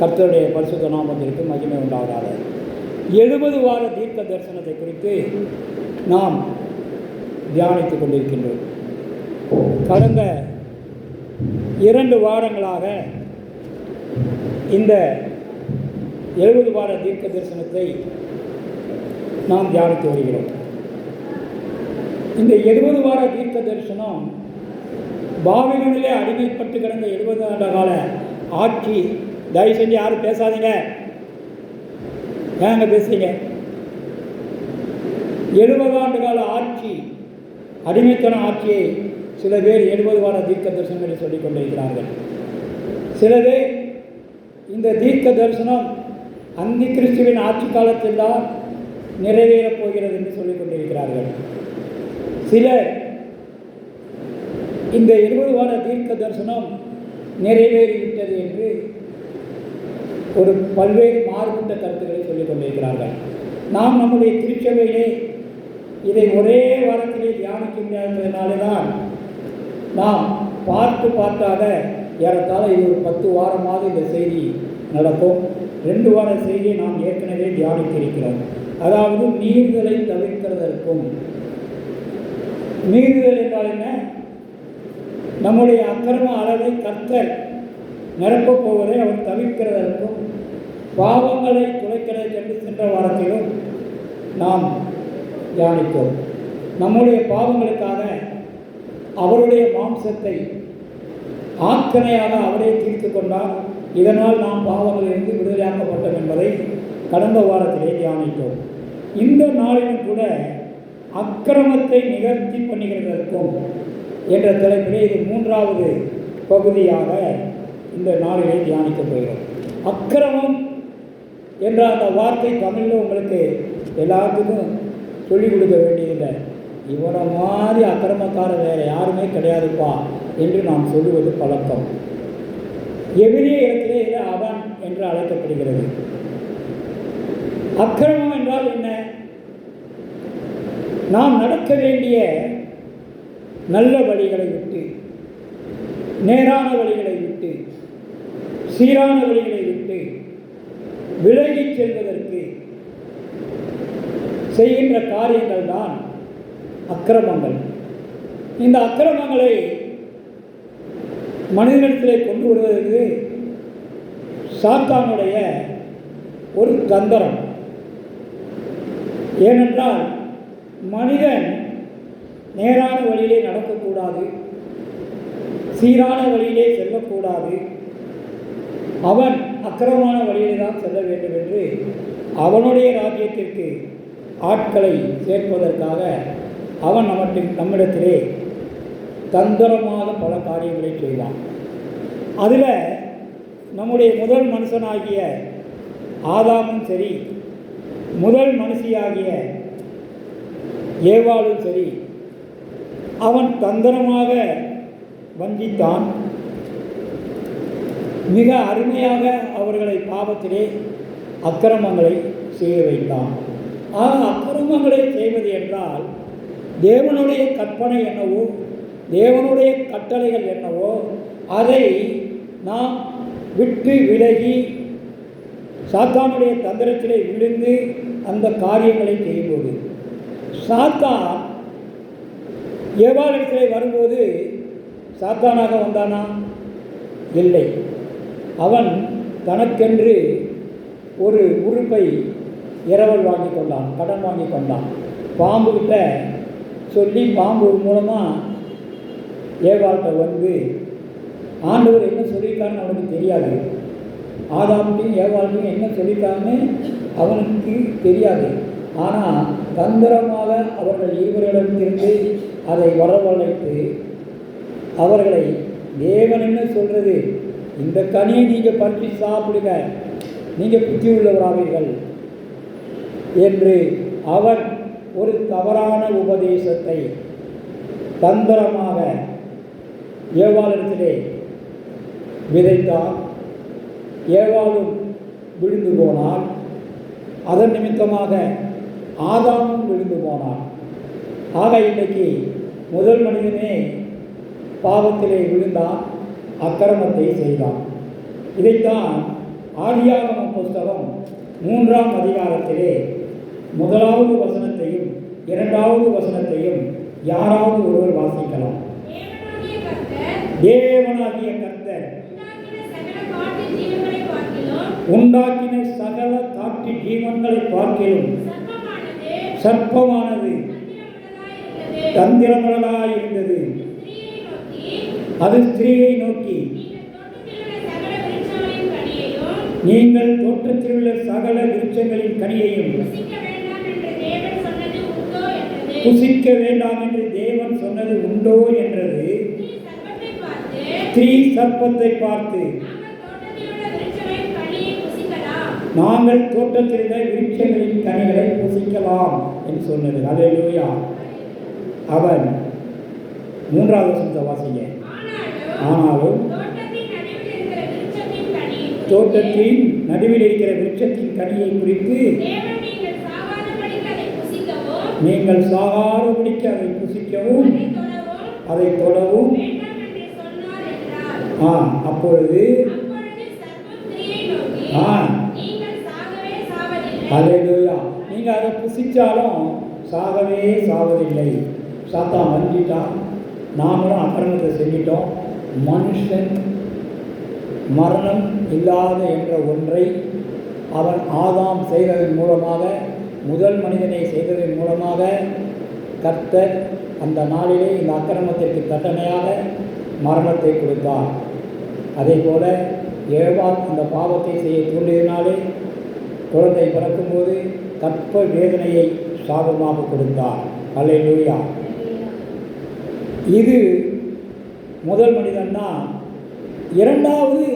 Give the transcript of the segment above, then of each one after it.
கர்த்தருடைய பரிசுத்த நாமத்திற்கு மகிமை உண்டாவதாக. 70 வார தீர்க்க தரிசனத்தை குறித்து நாம் தியானித்துக் கொண்டிருக்கின்றோம். கடந்த 2 வாரங்களாக இந்த 70 வார தீர்க்க தரிசனத்தை நாம் தியானித்து வருகிறோம். இந்த 70 வார தீர்க்க தரிசனம் பாபிலோனிலே அடிமைப்பட்டு கிடந்த 70 ஆண்டு கால ஆட்சி. தயவு செஞ்சு யாரும் பேசாதீங்க, ஏங்க பேசுறீங்க? 70 ஆண்டு கால ஆட்சி, அடிமைத்தன ஆட்சியை சில பேர் 70 வார தீர்க்க தரிசனங்களை சொல்லிக் கொண்டிருக்கிறார்கள். சில பேர் இந்த தீர்க்க தரிசனம் அந்தி கிறிஸ்துவின் ஆட்சி காலத்தில் தான் நிறைவேறப் போகிறது என்று சொல்லிக் கொண்டிருக்கிறார்கள். சிலர் இந்த 70 வார தீர்க்க தரிசனம் நிறைவேறிவிட்டது என்று ஒரு பல்வேறு மாறுபட்ட கருத்துக்களை சொல்லிக் கொண்டிருக்கிறார்கள். நாம் நம்முடைய திருச்சபையிலே இதை ஒரே வாரத்திலே தியானிக்க முடியாததுனாலே தான் நாம் பார்த்தாக ஏறத்தாழ இது ஒரு 10 வாரமாக இந்த செய்தி நடக்கும். 2 வார செய்தியை நாம் ஏற்கனவே தியானித்திருக்கிறோம். அதாவது மீறுதலை தவிர்க்கிறதற்கும். மீறுதல் என்றால் என்ன? நம்முடைய அக்கிரம அளவை கர்த்தர் நிரப்பப் போவதை அவர் தவிர்க்கிறதற்கும், பாவங்களை துளைக்கிறதை என்று சென்ற வாரத்திலும் நாம் தியானித்தோம். நம்முடைய பாவங்களுக்காக அவருடைய மாம்சத்தை ஆக்கணையாக அவரே தீர்த்து கொண்டார். இதனால் நாம் பாவங்களிலிருந்து விடுதலையாக்கப்பட்டோம் என்பதை கடந்த வாரத்திலே தியானித்தோம். இந்த நாளிலும் கூட அக்கிரமத்தை நிகழ்த்தி பண்ணுகிறதற்கும் என்ற தலைப்பிலே இது 3வது பகுதியாக இந்த நாளிலே தியானிக்கப் போகிறோம். அக்கிரமம் என்ற அந்த வார்த்தை தமிழில் உங்களுக்கு எல்லாத்துக்கும் சொல்லிக் கொடுக்க வேண்டியதில்லை. இவனை மாதிரி அக்கிரமக்காரர் வேறு யாருமே கிடையாதுப்பா என்று நாம் சொல்லுவது பழக்கம். எபிரேய இடத்திலே இது அவன் என்று அழைக்கப்படுகிறது. அக்கிரமம் என்றால் என்ன? நாம் நடக்க வேண்டிய நல்ல வழிகளை விட்டு, நேரான வழிகளை விட்டு, சீரான வழிகளை விட்டு விலகிச் செல்வதற்கு செய்கின்ற காரியங்கள் தான் அக்கிரமங்கள். இந்த அக்கிரமங்களை மனிதனிடத்திலே கொண்டு வருவதற்கு சாத்தானுடைய ஒரு தந்திரம். ஏனென்றால் மனிதன் நேரான வழியிலே நடக்கக்கூடாது, சீரான வழியிலே செல்லக்கூடாது, அவன் அக்கிரமமான வழியிலே தான் செல்ல வேண்டும் என்று அவனுடைய ராஜ்யத்திற்கு ஆட்களை சேர்ப்பதற்காக அவன் நம்மிடத்திலே தந்திரமாக பல காரியங்களை செய்வான். அதில் நம்முடைய முதல் மனுஷனாகிய ஆதாமும் சரி, முதல் மனுஷியாகிய ஏவாளும் சரி, அவன் தந்திரமாக வஞ்சித்தான். மிக அருமையாக அவர்களை பாவத்திலே அக்கிரமங்களை செய்ய வைத்தான். ஆக அக்கிரமங்களை செய்வது என்றால் தேவனுடைய கற்பனை என்னவோ, தேவனுடைய கட்டளைகள் என்னவோ அதை நாம் விட்டு விலகி சாத்தானுடைய தந்திரத்திலே விழுந்து அந்த காரியங்களை செய்யும்போது, சாத்தான் ஏவாளிடத்திலே வரும்போது சாத்தானாக வந்தானா? இல்லை. அவன் தனக்கென்று ஒரு உறுப்பை இரவல் வாங்கி கொண்டான், கடன் வாங்கி கொண்டான். பாம்புகிட்ட சொல்லி பாம்பு மூலமாக ஏவாள்கிட்ட வந்து ஆண்டவர் என்ன சொல்லியிருக்காருன்னு அவனுக்கு தெரியாது. ஆதாமுக்கும் ஏவாளுக்கும் என்ன சொல்லியிருக்காருன்னு அவனுக்கு தெரியாது. ஆனால் தந்திரமாக அவர்கள் இருவரிடமிருந்து அதை வரவழைத்து அவர்களை தேவன் என்ன சொல்கிறது, இந்த கனியை நீங்கள் பறித்து சாப்பிடுங்க, நீங்கள் புத்தி உள்ளவராவீர்கள் என்று அவன் ஒரு தவறான உபதேசத்தை தந்திரமாக ஏவாளிடத்திலே விதைத்தான். ஏவாளும் விழுந்து போனாள். அதன் நிமித்தமாக ஆதாமும் விழுந்து போனான். ஆக இன்றைக்கு முதல் மனிதனே பாவத்திலே விழுந்தான், அக்கிரமத்தை செய்தான். இதைத்தான் ஆதியாகமம் புஸ்தகம் 3ஆம் அதிகாரத்திலே 1வது வசனத்தையும் 2வது வசனத்தையும் யாராவது ஒருவர் வாசிக்கலாம். தேவனாகிய கர்த்தர் உண்டாக்கின சகல காட்டு ஜீவன்களை பார்க்கிலும் சர்ப்பமானது தந்திரமுள்ளதாயிருந்தது. அது ஸ்திரீயை நோக்கி, நீங்கள் தோட்டத்தில் உள்ள சகல விருட்சங்களின் கனியையும் புசிக்க வேண்டாம் என்று தேவன் சொன்னது உண்டோ என்றது. ஸ்திரீ சர்ப்பத்தை பார்த்து, நாங்கள் தோட்டத்தில் உள்ள விருட்சங்களின் கனிகளை புசிக்கலாம் என்று சொன்னது. அல்லேலூயா. அவன் 3வது வசனத்தை வாசிங்க. ஆனாலும் தோட்டத்தின் நடுவில் இருக்கிற விருட்சத்தின் கனியை குறித்து நீங்கள் சாகாதபடிக்கு அதை புசிக்கவும் அதை தொடவும். அப்பொழுது அல்லேலூயா, நீங்கள் அதை புசிச்சாலும் சாகவே சாவதில்லை. சாத்தான் வஞ்சிட்டான், நாமளும் அக்கிரமத்தை செஞ்சிட்டோம். மனுஷன் மரணம் இல்லாத என்ற ஒன்றை அவன் ஆதாம் செய்ததன் மூலமாக, முதல் மனிதனை செய்ததன் மூலமாக கர்த்தர் அந்த நாளிலே இந்த அக்கிரமத்திற்கு தண்டனையாக மரணத்தை கொடுத்தார். அதே போல ஏவாள் அந்த பாவத்தை செய்ய தூண்டியதினாலே குழந்தை பிறக்கும்போது கற்ப வேதனையை சாபமாக கொடுத்தார். அல்லேலூயா. இது முதல் மனிதன்தான். 2வது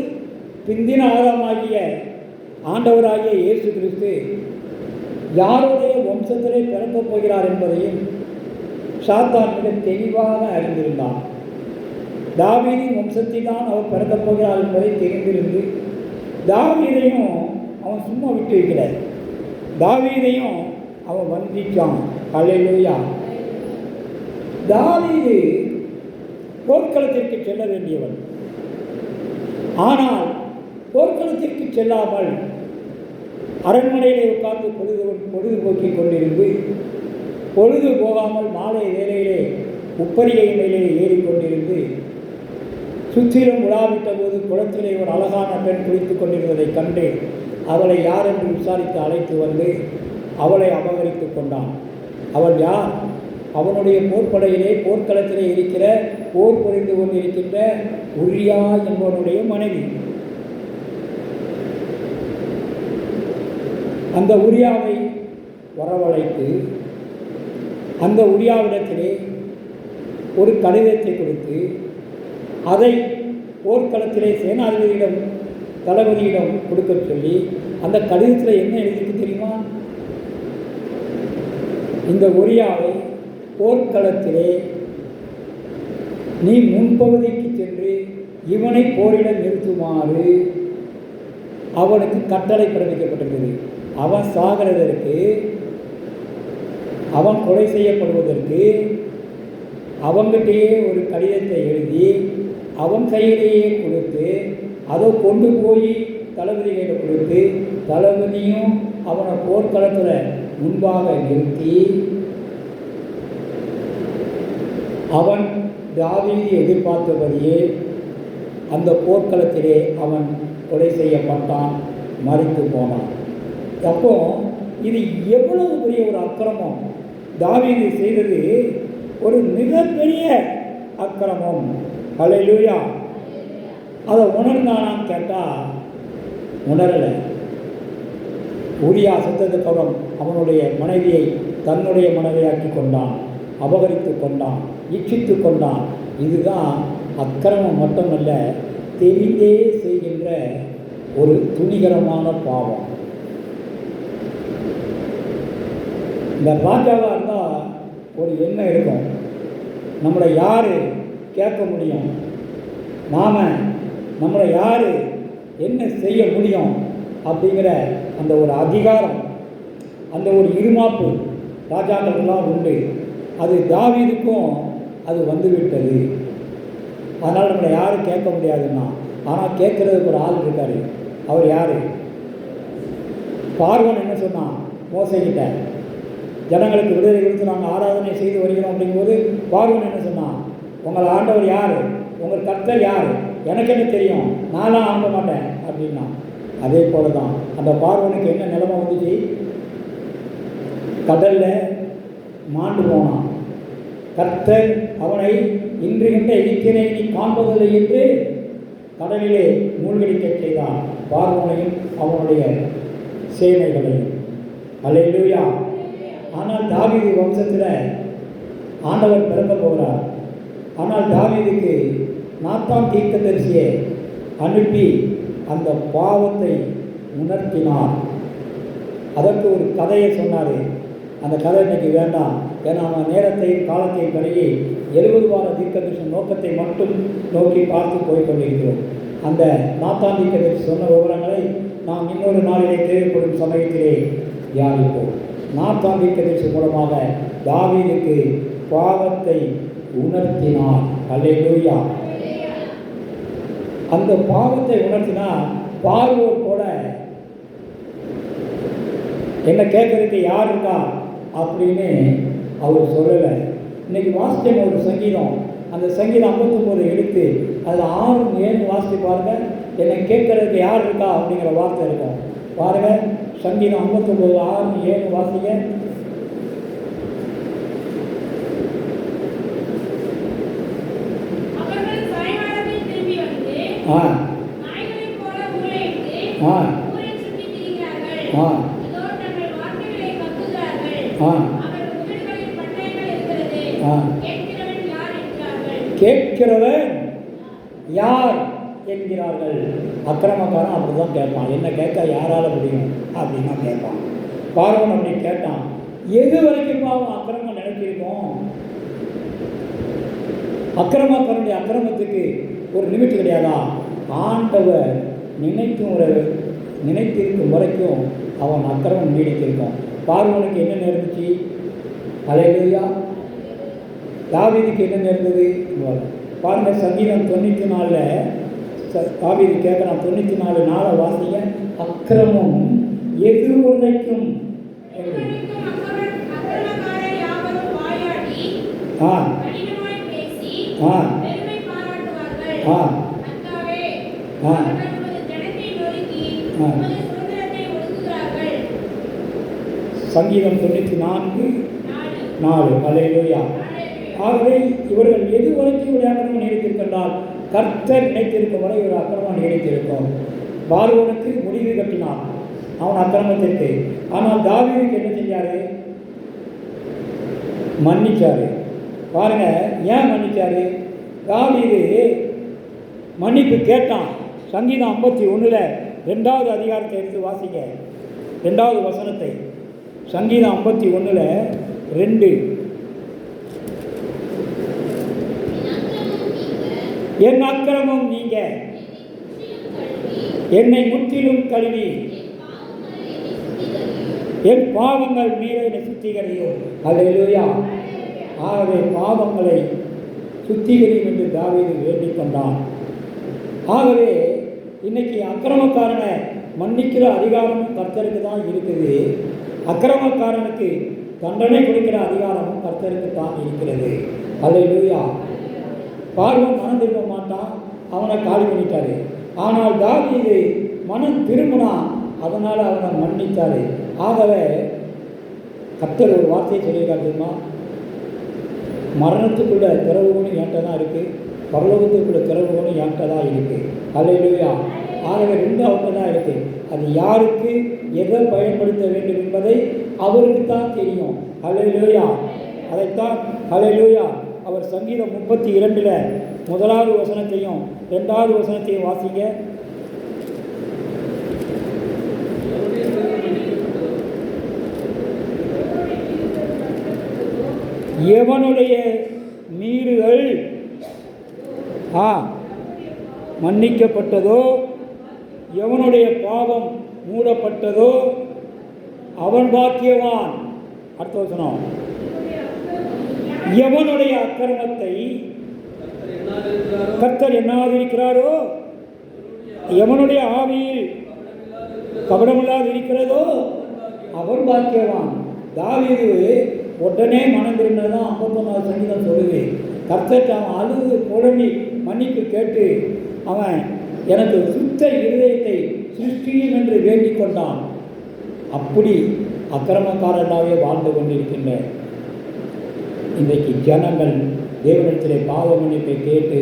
பிந்தின ஆதாமாகிய ஆண்டவராகிய இயேசு கிறிஸ்து யாருடைய வம்சத்திலே பிறக்கப் போகிறார் என்பதையும் சாத்தான் மிக தெளிவாக அறிந்திருந்தான். தாவீதின் வம்சத்தில் தான் அவர் பிறக்கப் போகிறார் என்பதை தெரிந்திருந்து தாவீதையும் அவன் சும்மா விட்டு வைக்கிறார். தாவீதையும் அவன் வந்திச்சான். அல்லேலூயா. தாவீது போர்க்களத்திற்கு செல்ல வேண்டியவன். ஆனால் போர்க்களத்திற்கு செல்லாமல் அரண்மனையிலே உட்கார்ந்து பொழுதுபோக்கிக் கொண்டிருந்து, பொழுது போகாமல் மாலை வேளையிலே உப்பரிகை மேலே ஏறிக்கொண்டிருந்து சுற்றிலும் உலாவிட்ட போது குளத்திலே ஒரு அழகான பெண் குளித்துக் கொண்டிருந்ததைக் கண்டு அவளை யார் என்று விசாரித்து அழைத்து வந்து அவளை அபகரித்து கொண்டான். அவள் யார்? அவனுடைய போர்ப்படையிலே போர்க்களத்திலே இருக்கிற போர் புரிந்து கொண்டிருக்கின்ற உரியா என்பவனுடைய மனைவி. அந்த உரியாவை வரவழைத்து அந்த உரியாவிடத்திலே ஒரு கடிதத்தை கொடுத்து அதை போர்க்களத்திலே சேனாதிபதியிடம் தளபதியிடம் கொடுக்க சொல்லி, அந்த கடிதத்தில் என்ன எழுதிருக்கு தெரியுமா? இந்த உரியாவை போர்க்களத்திலே நீ முன்பகுதிக்கு சென்று இவனை போரிட நிறுத்துமாறு அவனுக்கு கட்டளை பிறப்பிக்கப்பட்டிருக்கிறது. அவன் சாகிறதற்கு, அவன் கொலை செய்யப்படுவதற்கு அவங்கிட்டேயே ஒரு கடிதத்தை எழுதி அவன் கையிலேயே கொடுத்து அதை கொண்டு போய் தளபதிகளை கொடுத்து தளபதியும் அவனை போர்க்களத்தில் முன்பாக நிறுத்தி அவன் தாவீது எதிர்பார்த்தபடியே அந்த போர்க்களத்திலே அவன் கொலை செய்யப்பட்டான், மறித்து போனான். அப்போ இது எவ்வளவு பெரிய ஒரு அக்கிரமம்! தாவீது செய்தது ஒரு மிகப்பெரிய அக்கிரமம். அல்லேலூயா. அதை உணர்ந்தானான்னு கேட்டால் உணரலை. உரியா செத்ததுக்கப்புறம் அவனுடைய மனைவியை தன்னுடைய மனைவியாக்கி கொண்டான், அபகரித்து கொண்டான், இச்சித்து கொண்டான். இதுதான் அக்கிரமம் மட்டுமல்ல, தெரிந்தே செய்கின்ற ஒரு துணிகரமான பாவம். இந்த ராஜாவாக இருந்தால் ஒரு எண்ணம் இருக்கும், நம்மளை யார் கேட்க முடியும், நம்மளை யார் என்ன செய்ய முடியும் அப்படிங்கிற அந்த ஒரு அதிகாரம், அந்த ஒரு இருமாப்பு ராஜாக்கள்லாம் உண்டு. அது தாவீதுக்கும் அது வந்துவிட்டது. அதனால் நம்மளை யாரும் கேட்க முடியாதுன்னா, ஆனால் கேட்குறதுக்கு ஒரு ஆள் இருக்கார். அவர் யார்? பார்வோன் என்ன சொன்னான் மோசேகிட்ட? ஜனங்களுக்கு விடுதலை கொடுத்து நாங்கள் ஆராதனை செய்து வருகிறோம் அப்படிங்கும்போது பார்வோன் என்ன சொன்னான்? உங்கள் ஆண்டவர் யார்? உங்கள் கர்த்தர் யார்? எனக்கு என்ன தெரியும், நான்லாம் ஆண்ட மாட்டேன் அப்படின்னா. அதே போல தான் அந்த பார்வோனுக்கு என்ன நிலைமை வந்துச்சு? கடலில் மாண்டு போனான். கர்த்தர் அவனை இன்று கண்ட எகிப்தியனை நீ காண்பதில்லை என்று கடலிலே மூழ்கடிக்க செய்தான், பார்வோனையும் அவனுடைய சேனைகளையும். அல்லேலூயா. ஆனால் தாவீது வம்சத்தில் ஆண்டவர் பிறக்க போகிறார். ஆனால் தாவீதுக்கு நாத்தான் தீர்க்கதரிசியை அனுப்பி அந்த பாவத்தை உணர்த்தினார். அதற்கு ஒரு கதையை சொன்னார். அந்த கதை இன்னைக்கு வேண்டாம். ஏன்னா அவன் நேரத்தையும் காலத்தையும் கருகி 70 வார தீர்க்கதரிசி நோக்கத்தை மட்டும் நோக்கி பார்த்து போய்கொண்டிருக்கிறோம். அந்த நாத்தான் தீர்க்கதரிசி சொன்ன விவரங்களை நாம் இன்னொரு நாளிலே தேவைப்படும் சமயத்திலே தியானிப்போம். நாத்தான் தீர்க்கதரிசி மூலமாக தாவீதுக்கு பாவத்தை உணர்த்தினார். அல்லேலூயா. அந்த பாவத்தை உணர்த்தினா பார்வோர் கூட என்ன கேட்கறதுக்கு யார் இருக்கா அப்படின்னு அவர் சொல்லலை. இன்னைக்கு வாசித்த ஒரு சங்கீதம், அந்த சங்கீதம் 59 எடுத்து அதில் 6 7 வாசித்து பாருங்கள். என்னை கேட்கறதுக்கு யார் இருக்கா அப்படிங்கிற வார்த்தை இருக்கும் பாருங்கள். சங்கீதம் 59 6 7 வாசிங்க. ஆ ஆ ஆ கேட்கிறவன் யார் என்கிறார்கள். அக்கிரமக்காரன் அப்படி தான் கேட்பான். என்ன கேட்க யாரால முடியும் அப்படின்னா கேட்பான். பார்வன் அப்படி கேட்டான். எது வரைக்கும் அவன் அக்கிரமம் நினைச்சிருக்கோம்? அக்கிரமக்காரனுடைய அக்கிரமத்துக்கு ஒரு லிமிட் கிடையாதா? ஆண்டவர் நினைத்திருக்கும் வரைக்கும் அவன் அக்கிரமம் நீடித்திருக்கான். பார்வனுக்கு என்ன நேர்ந்துச்சு? அல்லேலூயா. தாவீதுக்கு என்ன நேர்ந்தது பாருங்க. சங்கீதம் 94 தாவீது கேட்கலாம். 94 4 வாசிங்க. அக்கிரமம் எது வரைக்கும்? ஆ ஆ ஆ ஆ சங்கீதம் 94 4. அல்லேலூயா. ஆகவே இவர்கள் எது வரைக்கும் ஒரு அக்கிரமம் நீடித்திருக்கின்றால் கர்த்தர் நினைத்திருக்கும் வரை ஒரு அக்கிரமம் நீடித்திருக்கும். பார்வோனுக்கு முடிவு கட்டினான் அவன் அக்கிரமத்திற்கு. ஆனால் தாவீதுக்கு என்ன செஞ்சாரு? மன்னிச்சாரு. பாருங்க, ஏன் மன்னிச்சாரு? தாவீது மன்னிப்பு கேட்டான். சங்கீதம் 51 2வது அதிகாரத்தை எடுத்து வாசிங்க. 2வது வசனத்தை. சங்கீதம் 51 2. என் அக்கிரமம் நீங்க என்னை முற்றிலும் கழுவி என் பாவங்கள் மீற என்னை சுத்திகரியும். அல்லேலூயா. ஆகவே பாவங்களை சுத்திகரியும் என்று தாவீது வேண்டிக் கொண்டான். ஆகவே இன்னைக்கு அக்கிரமக்காரனை மன்னிக்கிற அதிகாரமும் கர்த்தருக்கு தான் இருக்குது. அக்கிரமக்காரனுக்கு தண்டனை கொடுக்கிற அதிகாரமும் கர்த்தருக்கு தான் இருக்கிறது. அல்லேலூயா. பார்வன் மனம் திரும்ப மாட்டான், அவனை காலி பண்ணிட்டாரு. ஆனால் தாவீது மனம் திரும்பினா, அதனால் அவனை மன்னித்தாரு. ஆகவே கர்த்தர் ஒரு வார்த்தையை சொல்லியிருக்காரு தெரியுமா? மரணத்துக்குள்ள திறவுகளும் என்கிட்ட தான் இருக்குது, பரலோகத்துக்குள்ள திறவுகளும் என்கிட்ட தான் இருக்குது. அல்லேலூயா. ஆகவே 2 அவர்கிட்ட தான் இருக்குது. அது யாருக்கு எதை பயன்படுத்த வேண்டும் என்பதை அவருக்கு தான் தெரியும். அல்லேலூயா. அதைத்தான் அல்லேலூயா அவர் சங்கீதம் 32 1வது வசனத்தையும் 2வது வசனத்தையும் வாசிங்க. எவனுடைய மீறுகள் மன்னிக்கப்பட்டதோ, எவனுடைய பாவம் மூடப்பட்டதோ அவன் பாக்கியவான். அடுத்த வசனம். எவனுடைய அக்கிரமத்தை கர்த்தர் எண்ணாதிருக்கிறாரோ, எவனுடைய ஆவியில் கபடமில்லாது இருக்கிறதோ அவர் பாக்கியவான். தாவீது உடனே மனம் திரும்பினதான் 51வது சங்கீதம் சொல்லுது. கர்த்தர் அவன் அழுது புலம்பி மன்னிப்பு கேட்டு அவன் எனக்கு சுத்த இருதயத்தை சிருஷ்டியும் என்று வேண்டிக் கொண்டான். அப்படி அக்கிரமக்காரர்களாகவே வாழ்ந்து கொண்டிருக்கின்ற இன்றைக்கு ஜனங்கள் தேவனிடத்திலே பாவ மன்னிப்பை கேட்டு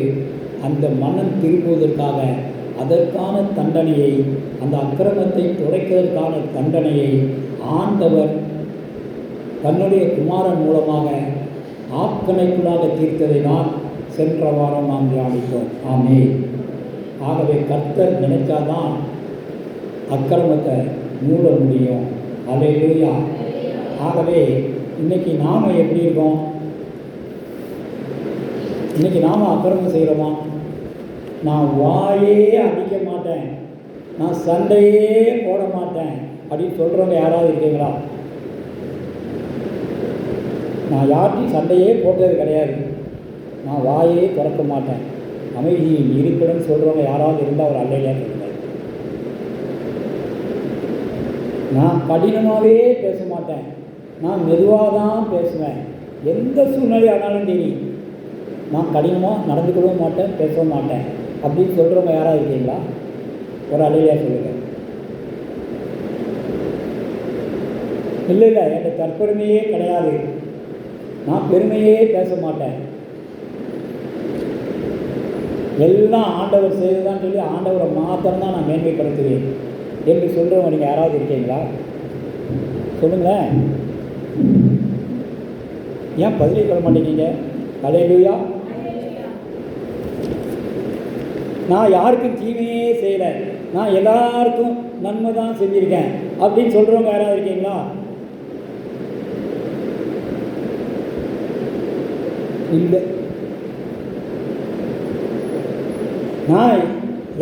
அந்த மனம் திரும்புவதற்காக அதற்கான தண்டனையை, அந்த அக்கிரமத்தை துடைப்பதற்கான தண்டனையை ஆண்டவர் தன்னுடைய குமாரன் மூலமாக ஆக்கணைக்குள்ளாக தீர்த்ததை தான் சென்ற வாரம் நாம் தியானித்தோம். ஆமே. ஆகவே கர்த்தர் நினைச்சாதான் அக்கிரமத்தை மூட முடியும். அல்லேலூயா. ஆகவே இன்னைக்கு நாம் எப்படி இருக்கோம்? இன்னைக்கு நாம் அக்கிரமம் செய்கிறோமா? நான் வாயே அடிக்க மாட்டேன், நான் சண்டையே போட மாட்டேன் அப்படின்னு சொல்கிறவங்க யாராவது இருக்கீங்களா? நான் யார்ட்டையும் சண்டையே போட்டது கிடையாது, நான் வாயே திறக்க மாட்டேன், அமைதியில் இருப்பிடன்னு சொல்கிறவங்க யாராவது இருந்தால் ஒரு அல்லையா சொல்லுங்கள். நான் கடினமாகவே பேச மாட்டேன், நான் மெதுவாக தான் பேசுவேன், எந்த சூழ்நிலை ஆனாலும் தெரியும், நான் கடினமாக நடந்துக்கவும் மாட்டேன், பேசவும் மாட்டேன் அப்படின்னு சொல்கிறவங்க யாராவது இருக்கீங்களா? ஒரு அலையா சொல்லுங்கள். இல்லை என்கிட்ட தற்பெருமையே கிடையாது, நான் பெருமையே பேச மாட்டேன், எல்லாம் ஆண்டவர் செய்துதான் சொல்லி ஆண்டவரை மாத்திரம்தான் நான் மேன்மைப்படுத்துவேன் என்று சொல்கிறவங்க நீங்கள் யாராவது இருக்கீங்களா? சொல்லுங்களேன். ஏன் பதிலை சொல்ல மாட்டேங்க? அல்லேலூயா. நான் யாருக்கும் தீமையே செய்யலை, நான் எல்லாருக்கும் நன்மை தான் செஞ்சுருக்கேன் அப்படின்னு சொல்கிறவங்க யாராவது இருக்கீங்களா? இல்லை. நான்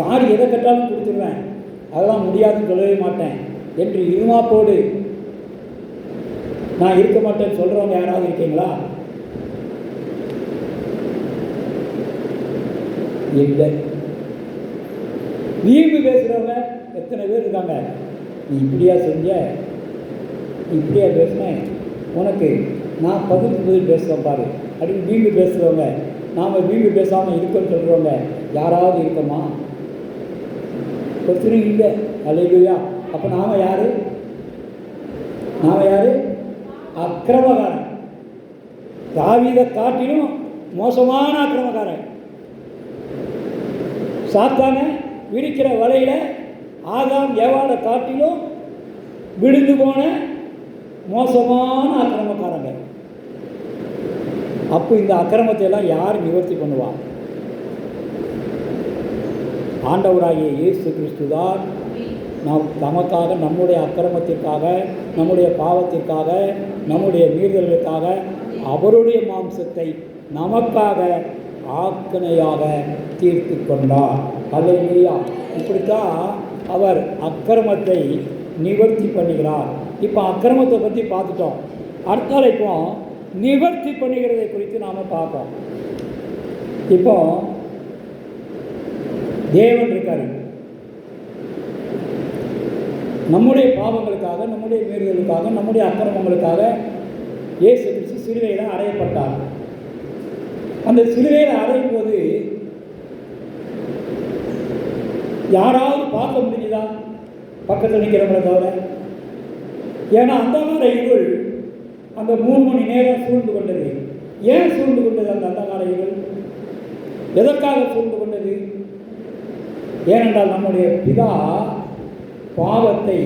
யார் எதை கட்டாலும் கொடுத்துருவேன், அதெல்லாம் முடியாதுன்னு சொல்லவே மாட்டேன் என்று இருமாப்போடு நான் இருக்க மாட்டேன்னு சொல்கிறவங்க யாராவது இருக்கீங்களா? இல்லை. வீம்பு பேசுகிறவங்க எத்தனை பேர் இருக்காங்க? நீ இப்படியா செஞ்ச, இப்படியா பேசுனேன், உனக்கு நான் பதில் பேசுவேன் பாரு அப்படின்னு வீம்பு பேசுகிறவங்க, நாம் வீம்பு பேசாமல் இருக்கன்னு சொல்கிறவங்க யாராவது இருக்கமா? ஒருத்தரும் இல்லை. அல்லேலூயா. அப்போ நாம் யார்? நாம் யார்? அக்கிரமக்காரன். தாவீதை காட்டிலும் மோசமான அக்கிரமக்காரன். சாத்தான விரிக்கிற வலையில் ஆதாம் ஏவாளை காட்டிலும் விழுந்து போன மோசமான அக்கிரமக்காரங்க. அப்போ இந்த அக்கிரமத்தை எல்லாம் யார் நிவர்த்தி பண்ணுவா? ஆண்டவராகிய இயேசு கிறிஸ்து தான் நாம் நமக்காக, நம்முடைய அக்கிரமத்திற்காக, நம்முடைய பாவத்திற்காக, நம்முடைய மீறுதலுக்காக அவருடைய மாம்சத்தை நமக்காக ஆக்கணையாக தீர்த்து கொண்டார். அல்லேலூயா. இப்படித்தான் அவர் அக்கிரமத்தை நிவர்த்தி பண்ணுகிறார். இப்போ அக்கிரமத்தை பற்றி பார்த்துட்டோம். அடுத்தால இப்போ நிவர்த்தி பண்ணுகிறதை குறித்து நாம் பார்ப்போம். இப்போ தேவன் இருக்காரு, நம்முடைய பாவங்களுக்காக, நம்முடைய மீறுதலுக்காக, நம்முடைய அக்கிரமங்களுக்காக இயேசு கிறிஸ்து சிலுவையில் அறையப்பட்டார். அந்த சிலுவையில் அறையும் போது யாராவது பார்க்க முடிஞ்சுதா? பக்கத்தில் நிற்கிறவங்களை தவிர. ஏன்னா அந்தகார இருள் அந்த 3 மணி நேரம் சூழ்ந்து கொண்டது. ஏன் சூழ்ந்து கொண்டது? அந்த அந்தகார இருள் எதற்காக சூழ்ந்து கொண்டது? ஏனென்றால் நம்முடைய பிதா பாவத்தை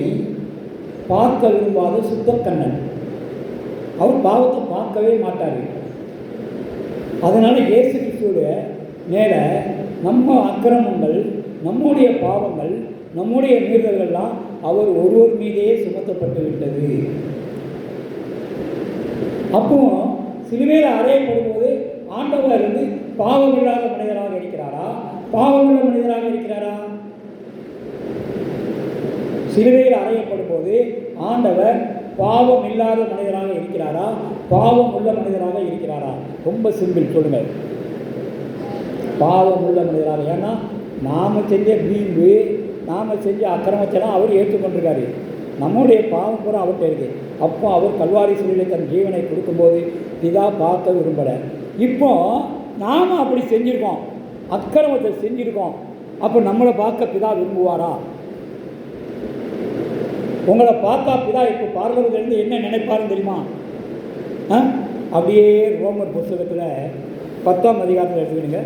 பார்க்க விரும்பாத சுத்தக்கண்ணன். அவர் பாவத்தை பார்க்கவே மாட்டார். அதனால் இயேசு கிறிஸ்துவுடைய மேலே நம்ம அக்கிரமங்கள், நம்முடைய பாவங்கள், நம்முடைய மீறுதல்கள்லாம் அவர் ஒருவர் மீதே சுமத்தப்பட்டு விட்டது. அப்போ சிலுவையில் அறையப்படும் போது ஆண்டவர் வந்து பாவமில்லாத மனிதராக இருக்கிறாரா, பாவமுள்ள மனிதராக இருக்கிறாரா? சிலுவையில் அறையப்படும் போது ஆண்டவர் பாவம் இல்லாத மனிதராக இருக்கிறாரா, பாவம் உள்ள மனிதராக இருக்கிறாரா? ரொம்ப சிம்பிள், சொல்லுங்கள். பாவம் உள்ள மனிதராக. ஏன்னா நாம் செஞ்ச வீம்பு, நாம் செஞ்ச அக்கிரமத்தெல்லாம் அவர் ஏற்றுக்கொண்டிருக்காரு. நம்முடைய பாவம் பூரா அவர்கிட்ட இருக்குது. அப்போ அவர் கல்வாரி சிலுவையில் தன் ஜீவனை கொடுக்கும்போது பிதா பார்க்க விரும்பலை. இப்போ நாம் அப்படி செஞ்சுருக்கோம், அக்கிரமத்தை செஞ்சுருக்கோம். அப்போ நம்மளை பார்க்க பிதா விரும்புவாரா? உங்களை பார்த்தா பிதா இப்போ பார்லர்லேருந்து என்ன நினைப்பாருன்னு தெரியுமா? அப்படியே ரோமர் புஸ்தகத்தில் 10ஆம் அதிகாரத்தில் எடுத்துக்கிடுங்க.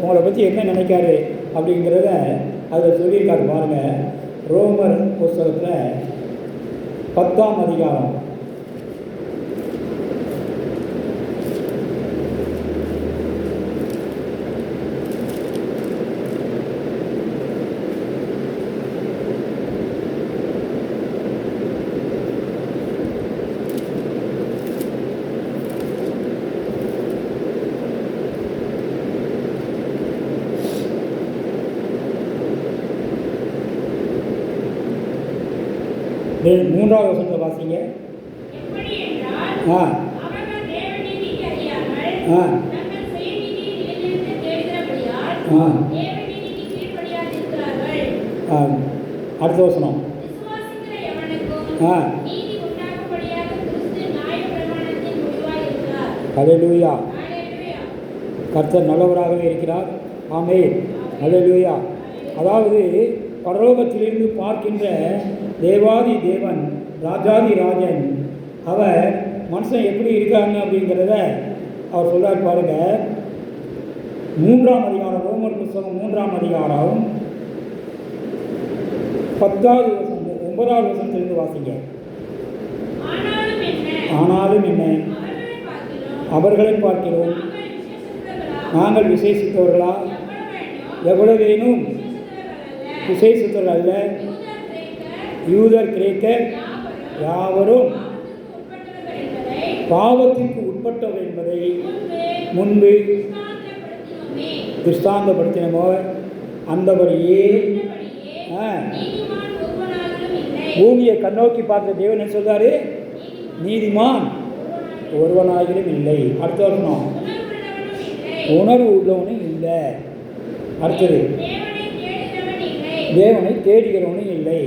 உங்களை பற்றி என்ன நினைக்காரு அப்படிங்கிறத அதில் சொல்லியிருக்காரு பாருங்கள். ரோமர் புஸ்தகத்தில் 10ஆம் அதிகாரம் 3ஆவது வசனத்தை வாசிங்க. அடுத்த வசனம். ஹல்லேலூயா. கர்த்தர் நல்லவராகவே இருக்கிறார். ஆமென். ஹல்லேலூயா. அதாவது பரலோகத்திலிருந்து பார்க்கின்ற தேவாதி தேவன், ராஜாதி ராஜன், அவர் மனுஷன் எப்படி இருக்காங்க அப்படிங்கிறத அவர் சொல்றார் பாருங்க. 3ஆம் அதிகாரம், ரோமர் புத்தகம் 3ஆம் அதிகாரம் 10வது வசனம் 9வது வசனத்திலிருந்து வாசிங்க. ஆனாலும் என்ன, அவர்களை பார்க்கிறோம் நாங்கள் விசேஷித்தவர்களா? எவ்வளவேனும் விசேஷித்தவர்கள் அல்ல, யூதர் கிரேக்கர் யாவரும் பாவத்திற்கு உட்பட்டவர் என்பதை முன்பு திருஷ்டாந்தப்படுத்தினமோ அந்தபடியே பூமியை கண்ணோக்கி பார்த்த தேவன் என்ன சொல்றாரு? நீதிமான் ஒருவனாகிலும் இல்லை. அடுத்த வருஷம் உணர்வு உள்ளவனும் இல்லை. அடுத்தது தேவனை தேடுகிறவனும் இல்லை.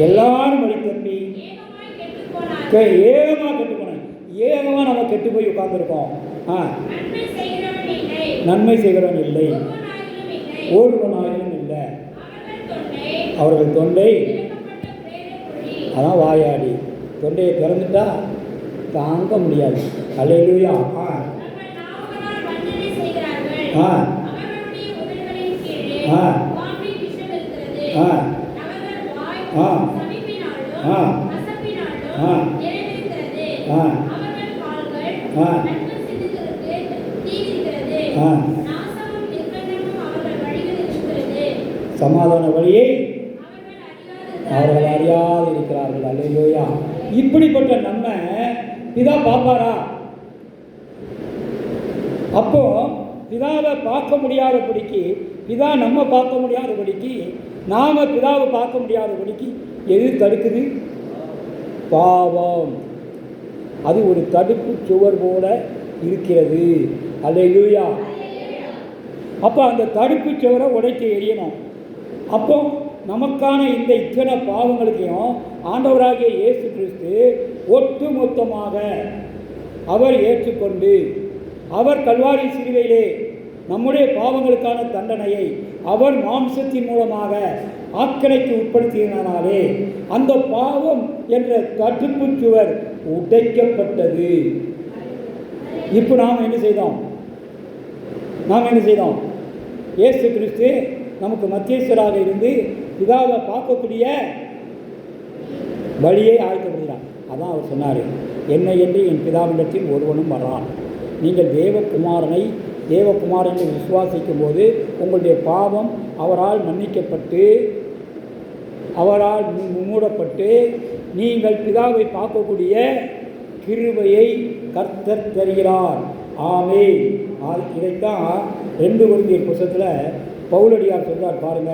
எல்லாரும் வழி தப்பி ஏகமாக கெட்டு போனோம். ஏகமாக நம்ம கெட்டு போய் உட்கார்ந்துருக்கோம். நன்மை செய்கிறவன் இல்லை, ஒருவனாயிலும் இல்லை. அவர்கள் தொண்டை, அதான் வாயாடி, தொண்டையை திறந்துட்டா தாங்க முடியாது. ஹல்லேலூயா. சமாதான வழியை அவர்கள் அறியாது இருக்கிறார்கள். அல்லேலூயா. இப்படிப்பட்ட நன்மை பிதா பார்ப்பாரா? அப்போ பிதாவை பார்க்க முடியாதபடிக்கு, பிதா நம்ம பார்க்க முடியாதபடிக்கு, நாம பிதாவை பார்க்க முடியாதபடிக்கு எது தடுக்குது? பாவம். அது ஒரு தடுப்பு சுவர் போல இருக்கிறது. அல்லேலூயா. அப்போ அந்த தடுப்பு சுவரை உடைத்து எறியணும். அப்போ நமக்கான இந்த இத்தனை பாவங்களுக்கையும் ஆண்டவராகிய இயேசு கிறிஸ்து ஒட்டு மொத்தமாக அவர் ஏற்றுக்கொண்டு, அவர் கல்வாரி சிலுவையிலே நம்முடைய பாவங்களுக்கான தண்டனையை அவர் மாம்சத்தின் மூலமாக ஆக்கினைக்கு உட்படுத்தினாலே அந்த பாவம் என்ற தடுப்பு சுவர் உடைக்கப்பட்டது. இப்போ நாம் என்ன செய்தோம்? இயேசு கிறிஸ்து நமக்கு மத்தியஸ்தராக இருந்து பிதாவை பார்க்கக்கூடிய வழியை ஆயத்தப்படுகிறார். அதான் அவர் சொன்னார், என்னை என்று என் பிதாவிடத்தில் ஒருவனும் வரான். நீங்கள் தேவகுமாரனை விசுவாசிக்கும் போது உங்களுடைய பாவம் அவரால் மன்னிக்கப்பட்டு, அவரால் மூடப்பட்டு, நீங்கள் பிதாவை பார்க்கக்கூடிய கிருபையை கர்த்தர் தருகிறார். ஆமென். இதைத்தான் 2 கொரிந்தியர் புத்தகத்தில் பவுலடியார் சொல்றார் பாருங்க.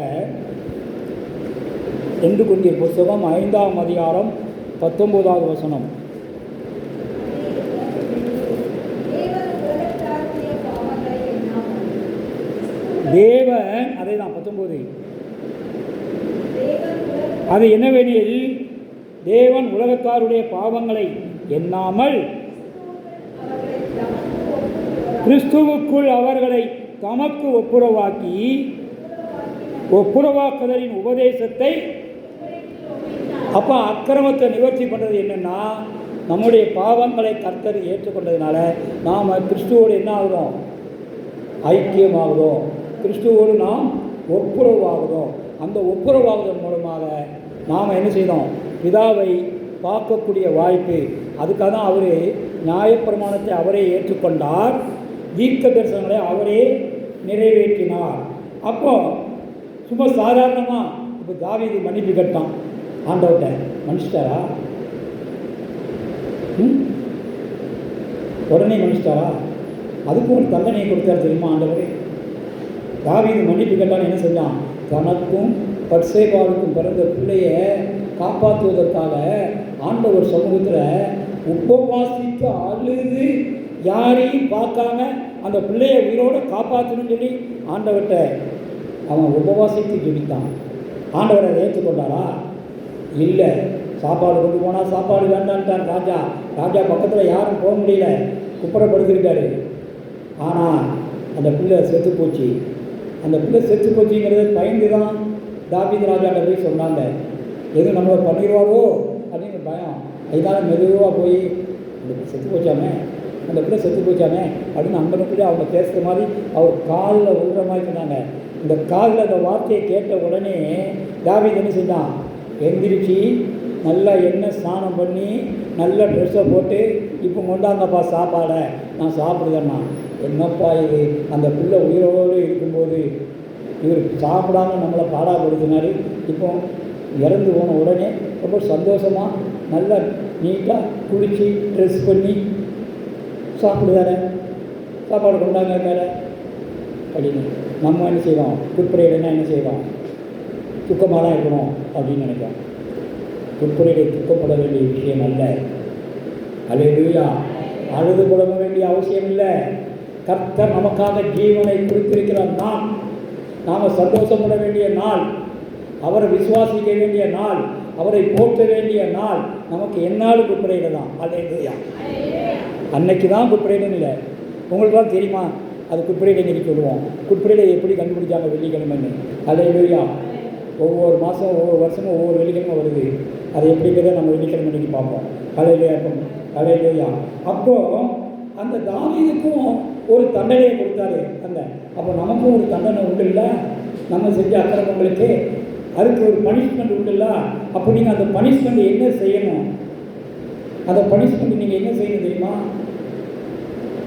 2 கொரிந்தியர் புத்தகம் 5ஆம் அதிகாரம் 19வது வசனம். தேவன், அதே தான் 19, அது என்னவெனில், தேவன் உலகத்தாருடைய பாவங்களை எண்ணாமல் கிறிஸ்துவுக்குள் அவர்களை தமக்கு ஒப்புரவாக்குதலின் உபதேசத்தை. அப்போ அக்கிரமத்தை நிவர்த்தி பண்ணுறது என்னென்னா, நம்முடைய பாவங்களை கர்த்தர் ஏற்றுக்கொண்டதுனால நாம் கிறிஸ்துவோடு என்ன ஆகுறோம்? ஐக்கியமாகுறோம். கிறிஸ்துவோடு நாம் ஒப்புரவாகுறோம். அந்த ஒப்புரவாகுதல் மூலமாக நாம் என்ன செய்யணும்? பிதாவை பார்க்கக்கூடிய வாய்ப்பு. அதுக்காக தான் அவர் நியாயப்பிரமாணத்தை அவரே ஏற்றுக்கொண்டார், தீர்க்க தரிசனங்களை அவரே நிறைவேற்றினார். அப்போ சும்மா சாதாரணமாக இப்போ தாவீது மன்னிப்பு கேட்டான் ஆண்டவர்கிட்ட, மன்னிச்சிட்டாரா? உடனே மன்னிச்சிட்டாரா? அதுக்கு ஒரு தண்டனையை கொடுத்தாரு தெரியுமா ஆண்டவர்? தாவீது மன்னிப்பு கேட்டான்னு என்ன செஞ்சான்? தனக்கும் பட்சேபாவுக்கும் பிறந்த பிள்ளையை காப்பாற்றுவதற்காக ஆண்டவர் சமூகத்தில் உபவாசித்து அழுது யாரையும் பார்க்காம அந்த பிள்ளையை உயிரோடு காப்பாற்றணும்னு சொல்லி ஆண்டவர்கிட்ட அவன் உபவாசித்து ஜெபித்தான். ஆண்டவர் அதை ஏற்றுக்கொண்டாரா? இல்லை. சாப்பாடு கொண்டு போனால் சாப்பாடு வேண்டான்ட்டான் ராஜா. ராஜா பக்கத்தில் யாரும் போக முடியல, குப்புறப்படுத்திருக்காரு. ஆனால் அந்த பிள்ளை செத்து போச்சு. அந்த பிள்ளை செத்து போச்சுங்கிறது பயந்து தான் தாவீது ராஜாட்ட போய் சொன்னாங்க. எதுவும் நம்மளை பண்ணிடுவாரோ அப்படிங்கிற பயம். அதனால மெதுவாக போய் அந்த செத்து போச்சாமே, அந்த பிள்ளை செத்து போச்சாமே அப்படின்னு அந்த பிள்ளை அவங்க பேசுகிற மாதிரி அவர் காலில் விழுற மாதிரி சொன்னாங்க. இந்த காலில் அந்த வார்த்தையை கேட்ட உடனே தாவீது என்ன செஞ்சான்? எந்திரிச்சு நல்லா எண்ணெய் ஸ்நானம் பண்ணி நல்ல ட்ரெஸ்ஸை போட்டு, இப்போ கொண்டாங்கப்பா சாப்பாடை, நான் சாப்பிடுதேன்னா. என்னப்பா இது? அந்த பிள்ளை உயிரோடு இருக்கும்போது இவர் சாப்பிடாம நம்மளை பாடாப்படுத்தினாரு. இப்போ இறந்து போன உடனே ரொம்ப சந்தோஷமாக நல்லா நீட்டாக குளித்து ட்ரெஸ் பண்ணி சாப்பிடுதார, சாப்பாடு கொண்டாங்க மேலே அப்படின்னு நம்ம என்ன செய்வோம்? குட்புரையிடனா என்ன செய்வோம்? துக்கமாக தான் இருக்கணும் அப்படின்னு நினைக்கிறோம். குட்புரையிட துக்கப்பட வேண்டிய விஷயம் அல்ல. அல்லேலூயா. அழுது புலம்ப வேண்டிய அவசியம் இல்லை. கர்த்தர் நமக்காக ஜீவனை கொடுத்திருக்கிற நாள், நாம் சந்தோஷப்பட வேண்டிய நாள், அவரை விசுவாசிக்க வேண்டிய நாள், அவரை போற்ற வேண்டிய நாள். நமக்கு என்னாலும் குட்புரையிட தான். அல்லேலூயா. அன்னைக்கு தான் குட்புரையிடம் இல்லை. உங்களுக்கு தான் தெரியுமா அது குட்புரையிட இன்னைக்கு சொல்லுவோம். குட்புரையிட எப்படி கண்டுபிடிச்சாங்க? வெள்ளிக்கிழமைன்னு. அல்லேலூயா. ஒவ்வொரு மாதம் ஒவ்வொரு வருஷமும் ஒவ்வொரு வெள்ளிக்கிழமை வருது. அது எப்படிங்கிறத நம்ம வெள்ளிக்கிழமை இன்னைக்கு பார்ப்போம். அல்லேலூயா. அல்லேலூயா. அப்போது அந்த தாவீதுக்கும் ஒரு தண்டனையை கொடுத்தாரு. அப்போ நமக்கும் ஒரு தண்டனை உண்டு இல்லை? நம்ம செஞ்ச அக்கிரமங்களுக்கு அதுக்கு ஒரு பனிஷ்மெண்ட் உண்டு இல்லை? அப்போ நீங்கள் அந்த பனிஷ்மெண்ட் என்ன செய்யணும்? அந்த பனிஷ்மெண்ட் நீங்கள் என்ன செய்யணும் தெரியுமா?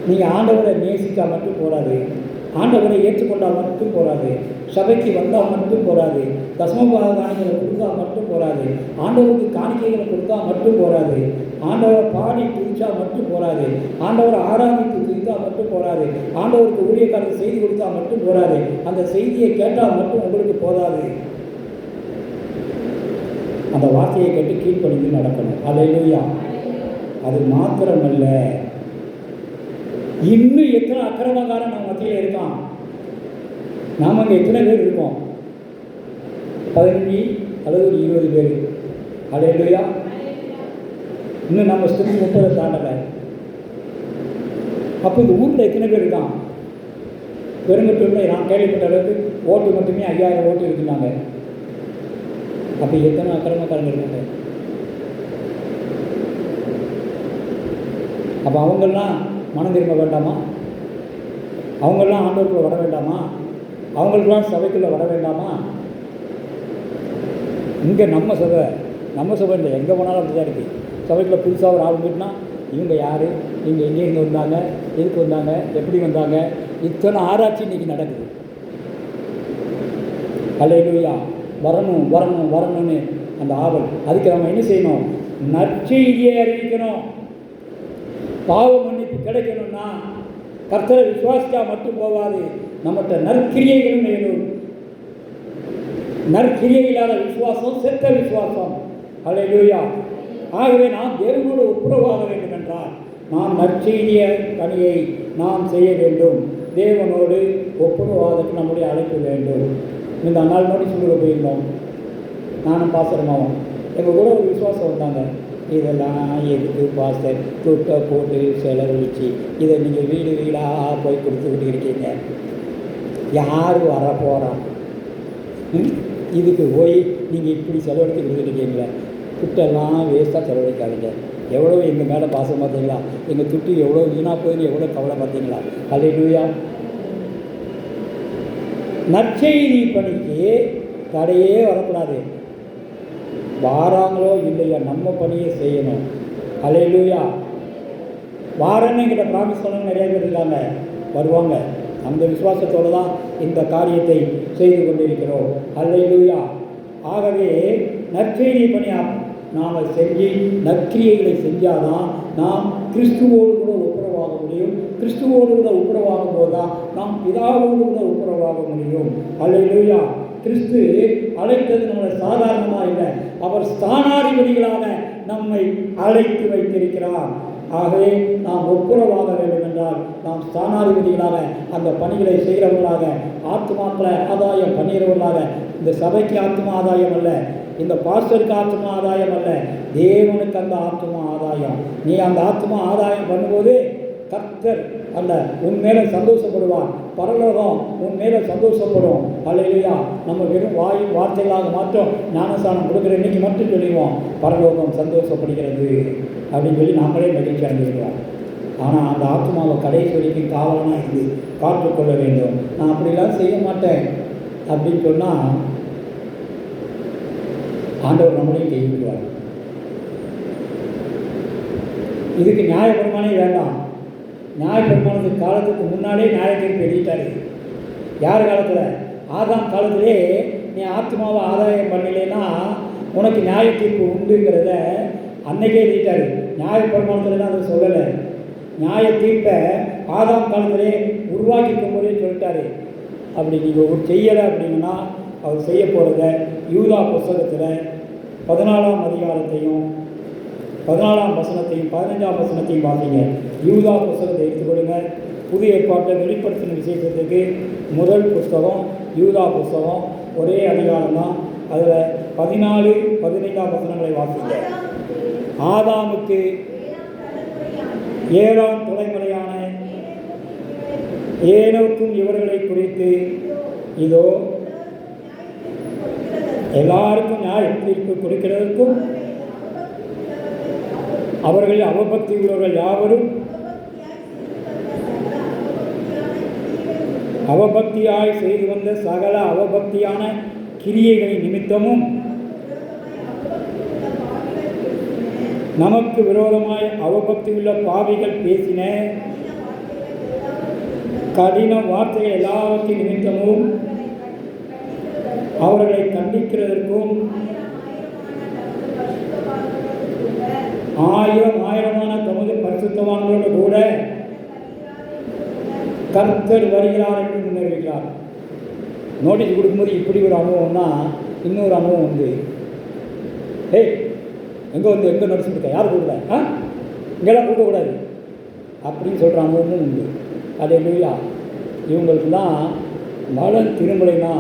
நீங்கள் ஆண்டவரை நேசித்தா மட்டும் போராது, ஆண்டவரை ஏற்றுக்கொண்டால் மட்டும் போராது, சபைக்கு வந்தால் மட்டும் போராது, தசமபாக காணிக்கைகளை கொடுத்தா மட்டும் போராது, ஆண்டவருக்கு காணிக்கைகளை கொடுத்தா மட்டும் போராது, ஆண்டவரை பாடி துதிச்சா மட்டும் போராது, ஆண்டவரை ஆராதித்து துதித்தா மட்டும் போராது, ஆண்டவருக்கு ஊழியக்காரருக்கு செய்தி கொடுத்தா மட்டும் போராது, அந்த செய்தியை கேட்டால் மட்டும் உங்களுக்கு போதாது. அந்த வார்த்தையை கேட்டு கீழ்ப்படிந்து நடக்கணும். அல்லேலூயா. அது மாத்திரமல்ல, இன்னும் எத்தனை அக்கிரமக்காரன் நம்ம மத்தியில் இருக்கான். நாம் அங்கே எத்தனை பேர் இருக்கோம்? 15 அல்லது ஒரு 20 பேர். அல்லேலூயா. இன்னும் நம்ம ஸ்திரீ 30 தாண்டலை. அப்போ இந்த ஊரில் எத்தனை பேர் இருக்கான்? பெருங்கட்டூரில் நான் கேள்விப்பட்ட அளவுக்கு ஓட்டு மட்டுமே 5000 ஓட்டு இருக்குன்னாங்க. அப்போ எத்தனை அக்கிரமக்காரங்க இருக்காங்க? அப்போ அவங்கெல்லாம் மனம் திரும்ப வேண்டாமா? அவங்கெல்லாம் ஆண்டவருக்குள்ளே வர வேண்டாமா? அவங்களுக்கெல்லாம் சபைக்குள்ளே வர வேண்டாமா? இங்கே நம்ம சபை இல்லை, எங்கே போனாலும் அப்படி தான் இருக்குது. சபைக்குள்ளே புதுசாக ஒரு ஆள் வந்துட்டுனா இவங்க யார், இவங்க எங்கேருந்து வந்தாங்க, எதுக்கு வந்தாங்க, எப்படி வந்தாங்க, இத்தனை ஆராய்ச்சி இன்றைக்கி நடக்குது. அல்லேலூயா. வரணும் வரணும் வரணும்னு அந்த ஆவல். அதுக்கு நம்ம என்ன செய்யணும்? நற்செய்தியை அறிவிக்கணும். பாவ மன்னிப்பு கிடைக்கணும்னா கர்த்தரை விசுவாசித்தா மட்டும் போகாது, நம்மகிட்ட நற்கிரியைகளும் வேணும். நற்கிரியை இல்லாத விசுவாசம் செத்த விசுவாசம். அல்லேலூயா. ஆகவே நாம் தேவனோடு ஒப்புரவாக வேண்டும் என்றால் நாம் நற்செய்திய பணியை நாம் செய்ய வேண்டும். தேவனோடு ஒப்புரவாதற்கு நம்முடைய அழைப்பு வேண்டும். இந்த நாள் நோட்டீஸ் கொடுக்க போயிருந்தோம். நானும் பாஸ்டருமாவும் எங்கள் கூட ஒரு விசுவாசம் வந்தாங்க. இதெல்லாம் எதுக்கு பாஸ்டர் துட்டை போட்டு செலவழிச்சு இதை நீங்கள் வீடு வீடாக போய் கொடுத்துக்கிட்டு இருக்கீங்க, யார் வர போகிறான், இதுக்கு போய் நீங்கள் இப்படி செலவழித்து கொடுத்துருக்கீங்களே, துட்டெல்லாம் வேஸ்ட்டாக செலவழிக்காதீங்க. எவ்வளோ எங்கள் மேலே பாசம் பார்த்தீங்களா, எங்கள் துட்டு எவ்வளோ வீணாக போகுதுன்னு எவ்வளோ கவலை பார்த்தீங்களா. அல்லேலூயா. நற்செய்தி பணிக்கு தடையே வரக்கூடாது. வாராங்களோ இல்லையா, நம்ம பணியை செய்யணும். அல்லேலூயா. வாரன்னு என்கிட்ட ப்ராமிஸ் பண்ணவங்க நிறைய பேர் இருக்காங்க, வருவாங்க. அந்த விசுவாசத்தோடு தான் இந்த காரியத்தை செய்து கொண்டிருக்கிறோம். அல்லேலூயா. ஆகவே நற்செய்தி பணியாக நாம் செஞ்சு நற்கிரியைகளை செஞ்சாதான் நாம் கிறிஸ்துவோடு கூட ஒப்புரவாக முடியும். கிறிஸ்துவோடு கூட ஒப்புரவாகும் போது தான் நாம் பிதாவோடு கூட ஒப்புரவாக முடியும். அல்லேலூயா. கிறிஸ்து அழைத்தது நம்மளை சாதாரணமாக இல்லை, அவர் ஸ்தானாதிபதிகளாக நம்மை அழைத்து வைத்திருக்கிறார். ஆகவே நாம் ஒப்புரவாக வேண்டும் என்றால் நாம் ஸ்தானாதிபதிகளாக அந்த பணிகளை செய்கிறவர்களாக, ஆத்மாக்களை ஆதாயம் பண்ணுகிறவர்களாக, இந்த சபைக்கு ஆத்மா ஆதாயம் அல்ல, இந்த பாஸ்டருக்கு ஆத்மா ஆதாயம் அல்ல, தேவனுக்கு அந்த ஆத்மா ஆதாயம். நீ அந்த ஆத்மா ஆதாயம் பண்ணும்போது கர்த்தர் அல்ல உன் மேலே சந்தோஷப்படுவார், பரலோகம் உன் மேலே சந்தோஷப்படும். அல்லேலூயா. நம்ம வெறும் வார்த்தைகளாக மாற்றம் ஞானஸ்தானம் கொடுக்குற இன்னைக்கு மட்டும் சொல்லிடுவோம், பரலோகம் சந்தோஷப்படுகிறது அப்படின்னு சொல்லி நாமளே மகிழ்ச்சி அடைஞ்சிருக்கிறோம். ஆனால் அந்த ஆத்மாவை கடைசி வரைக்கும் காவலனாக இருந்து காத்துக்கொள்ள வேண்டும். நான் அப்படிலாம் செய்ய மாட்டேன் அப்படின்னு சொன்னால் ஆண்டவர் நம்மளையும் கைவிடுவார். இதுக்கு நியாயப்பிரமாணம் வேண்டாம். நியாயப்பிரமாணத்துக்கு காலத்துக்கு முன்னாலே நியாயத்தீர்ப்பு எழுதிட்டாரு. யார் காலத்தில்? ஆதாம் காலத்திலே நீ ஆத்மாவை ஆதாயம் பண்ணலைன்னா உனக்கு நியாயத்தீர்ப்பு உண்டுங்கிறத அன்னைக்கே எழுதிட்டாரு. நியாயப்பிரமாணத்தில் அதை சொல்லலை. நியாயத்தீர்ப்பை ஆதாம் காலத்திலே உருவாக்கிக்கும் போதே சொல்லிட்டாரு. அப்படி நீங்கள் ஒரு செய்யலை அப்படின்னா அவர் செய்ய போகிறத யூதா புஸ்தகத்தில் 14ஆம் அதிகாரத்தையும் 14ஆம் வசனத்தையும் 15ஆம் வசனத்தையும் பார்த்தீங்க. யூதா புஸ்தகத்தை எடுத்துக்கொள்ளுங்க. புதிய ஏற்பாட்டை வெளிப்படுத்தின விசேஷத்துக்கு முதல் புஸ்தகம் யூதா புஸ்தகம், ஒரே அதிகாரம் தான். அதில் 14, 15ஆம் வசனங்களை வாசிங்க. ஆதாமுக்கு 7ஆம் தலைமுறையான ஏனோக்கும் இவர்களை குறித்து இதோ எல்லாருக்கும் நியாய தீர்ப்பு கொடுக்கிறதற்கும் அவர்கள் அவபக்தி உள்ளவர்கள் யாவரும் அவபக்தியாய் செய்து வந்த சகல அவபக்தியான கிரியைகளின் நிமித்தமும் நமக்கு விரோதமாய் அவபக்தி உள்ள பாவிகள் பேசின கடின வார்த்தைகள் எல்லாவற்றின் நிமித்தமும் அவர்களை கண்டிக்கிறதற்கும் ஆயிரமான தமது பரிசுத்தவான்களோடு கூட கர்த்தர் வருகிறார் என்று முன்னறிவிக்கிறார். நோட்டீஸ் கொடுக்கும்போது இப்படி ஒரு அனுபவம்னா இன்னொரு அனுபவம் உண்டு. எங்கே நடிச்சுருக்க, யார் கொடுக்க, இங்கெல்லாம் கொடுக்கக்கூடாது அப்படின்னு சொல்கிற அனுபவமும் உண்டு. அல்லேலூயா. இவங்களுக்குலாம் மலன் திருமலைனா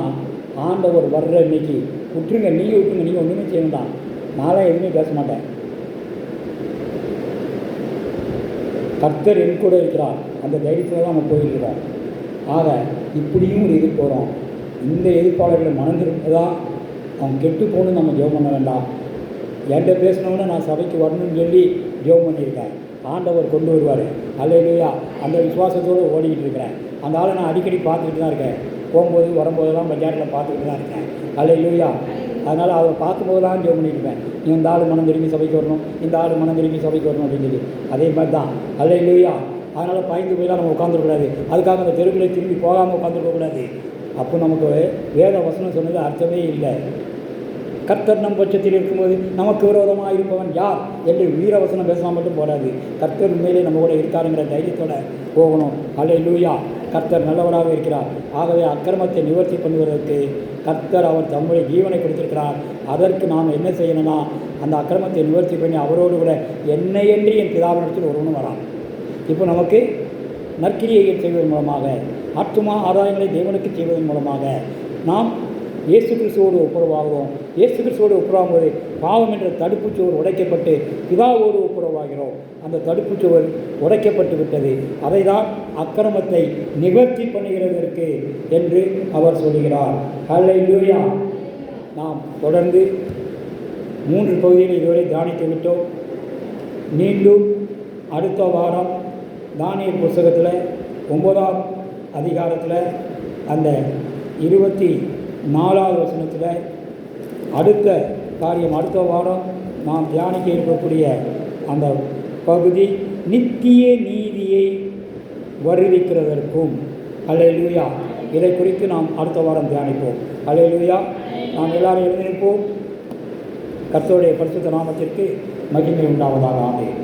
ஆண்டவர் வர்ற இன்னைக்கு விட்டுருங்க, நீங்கள் விட்டுருங்க, நீங்கள் ஒன்றுமே செய்ய வேண்டாம், நான்லாம் எதுவுமே பேச மாட்டேன், கர்த்தர் என் கூட இருக்கிறார், அந்த தைரியத்தில் தான் நம்ம போயிருக்கிறோம். ஆக இப்படியும் ஒரு எதிர்ப்போகிறோம். இந்த எதிர்ப்பாளர்களை மணந்திருப்பதான் அவன் கெட்டு போகணுன்னு நம்ம ஜெபம் பண்ண வேண்டாம். என்கிட்ட பேசினோன்னு நான் சபைக்கு வரணும்னு சொல்லி ஜெபம் பண்ணியிருக்கேன். ஆண்டவர் கொண்டு வருவார். அல்லேலூயா. அந்த விசுவாசத்தோடு ஓடிக்கிட்டு இருக்கிறேன். அந்த ஆளை நான் அடிக்கடி பார்த்துக்கிட்டு தான் இருக்கேன். போகும்போது வரும்போதெல்லாம் பஜாரில் பார்த்துக்கிட்டு தான் இருக்கேன். அல்லேலூயா. அதனால் அவரை பார்க்கும்போதெல்லாம் ஜெபம் பண்ணியிருப்பேன், இந்த ஆள் மனம் திரும்பி சபைக்கு வரணும், இந்த ஆள் மனம் திரும்பி சபைக்கு வரணும் அப்படின்னு சொல்லி. அதே மாதிரி தான். அல்லேலூயா. அதனால் பயந்து போயெல்லாம் நம்ம உட்காந்துருக்கூடாது. அதுக்காக அந்த தெருக்களை திரும்பி போகாமல் உட்காந்துருக்கக்கூடாது. அப்போ நமக்கு வேத வசனம் சொன்னது அர்த்தமே இல்லை. கர்த்தர் நம் பட்சத்தில் இருக்கும்போது நமக்கு விரோதமாக இருப்பவன் யார் என்று வீரவசனம் பேசலாம் மட்டும் போடாது. கர்த்தர் உண்மையிலே நம்ம கூட இருக்காருங்கிற தைரியத்தோடு போகணும். அல்லேலூயா. கர்த்தர் நல்லவராக இருக்கிறார். ஆகவே அக்கிரமத்தை நிவர்த்தி பண்ணுவதற்கு கர்த்தர் அவர் தம்முடைய ஜீவனை கொடுத்திருக்கிறார். அதற்கு நாம் என்ன செய்யணும்னா அந்த அக்கிரமத்தை நிவர்த்தி பண்ணி அவரோடு கூட என்னை என்று என் பிதாவினிடத்தில் ஒருவனும் வரான். இப்போ நமக்கு நற்கிரியைகள் செய்வதன் மூலமாக, ஆத்துமா ஆதாயங்களை தேவனுக்கு செய்வதன் மூலமாக நாம் இயேசு கிறிஸ்துவோடு ஒப்புரவாகிறோம். இயேசு கிறிஸ்துவோடு ஒப்புரவாகும் போது பாவம் என்ற தடுப்புச்சுவர் உடைக்கப்பட்டு பிதாவோடு ஒப்புரவாகிறோம். அந்த தடுப்புச்சுவர் உடைக்கப்பட்டு விட்டது. அதை தான் அக்கிரமத்தை நிவர்த்தி பண்ணுகிறதற்கு என்று அவர் சொல்கிறார். ஹல்லேலூயா. நாம் தொடர்ந்து 3 பகுதியில் இதுவரை தியானித்து விட்டோம். மீண்டும் அடுத்த வாரம் தானியேல் புத்தகத்தில் 9ஆம் அதிகாரத்தில் அந்த 24வது வசனத்தில் அடுத்த காரியம், அடுத்த வாரம் நாம் தியானிக்க இருக்கக்கூடிய அந்த பகுதி நித்திய நீதியை வருவிக்கிறதற்கும். ஹல்லேலூயா. இதை குறித்து நாம் அடுத்த வாரம் தியானிப்போம். ஹல்லேலூயா. நாம் எல்லாரும் எழுந்திருப்போம். கர்த்தருடைய பரிசுத்த நாமத்திற்கு மகிமை உண்டாவதாக. ஆமென்.